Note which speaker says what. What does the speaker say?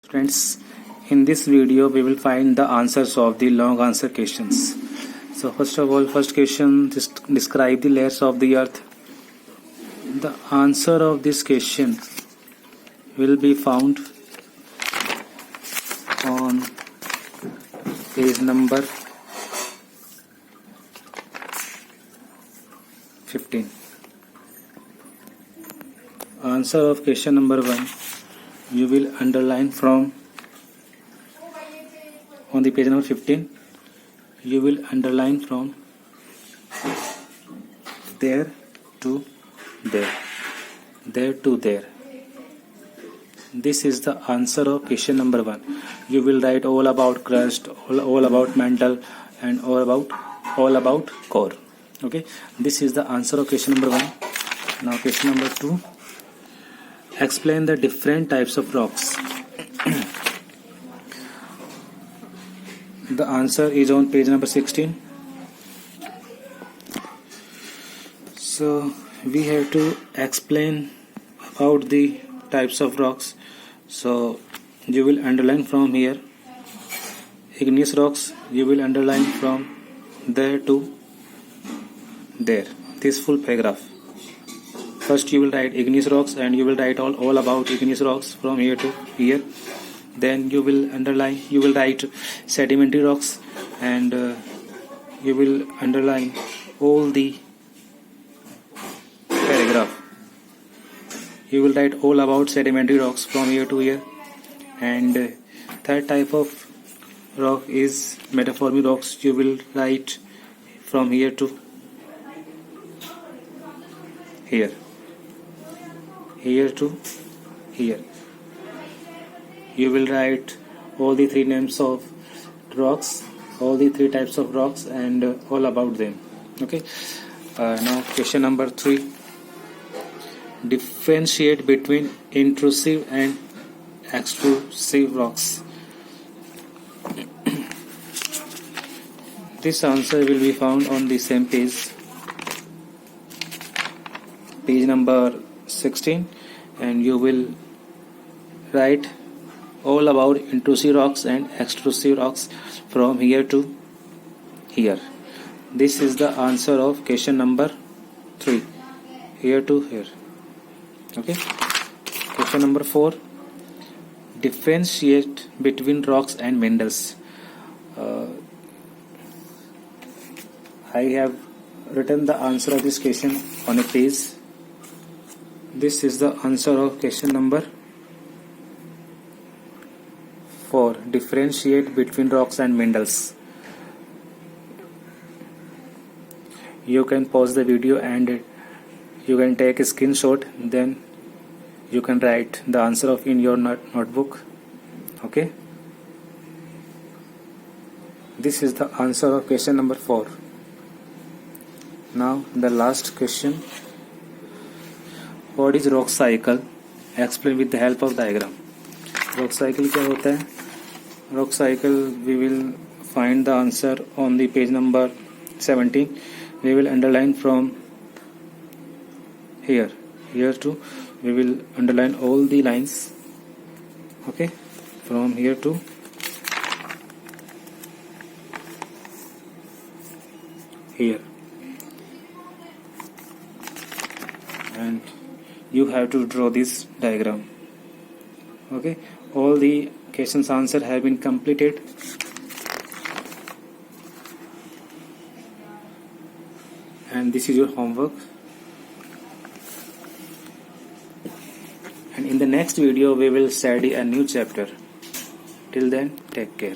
Speaker 1: Friends, in this video we will find the answers of the long answer questions. So first of all, first question, just describe the layers of the earth. The answer of this question will be found on page number 15. Answer of question number 1 you will underline from on the page number 15. You will underline from there to there, there to there. This is the answer of question number 1. You will write all about crust, all about mantle, and all about core. Okay, this is the answer of question number 1. Now question number 2. Explain the different types of rocks. The answer is on page number 16. So we have to explain about the types of rocks. So you will underline from here. Igneous rocks, you will underline from there to there. This full paragraph. First you will write igneous rocks and you will write all about igneous rocks from here to here. Then you will underline, you will write sedimentary rocks and you will underline all the paragraph. You will write all about sedimentary rocks from here to here. And third type of rock is metamorphic rocks. You will write from here to here, here to here. You will write all the 3 names of rocks, all the 3 types of rocks and all about them. Okay. Now question number 3. Differentiate between intrusive and extrusive rocks. This answer will be found on the same page, page number 16, and you will write all about intrusive rocks and extrusive rocks from here to here. This is the answer of question number 3, here to here. Okay. Question number 4. Differentiate between rocks and minerals. I have written the answer of this question on a page. This is the answer of question number 4. Differentiate between rocks and minerals. You can pause the video and you can take a screenshot, then you can write the answer of in your notebook. Okay, this is the answer of question number 4. Now the last question. What is rock cycle? Explain with the help of diagram. Rock cycle क्या होता है? Rock cycle we will find the answer on the page number 17. We will underline from here to, we will underline all the lines. Okay, from here to here, and you have to draw this diagram. Okay, all the questions answer have been completed. And this is your homework. And in the next video we will study a new chapter. Till then, take care.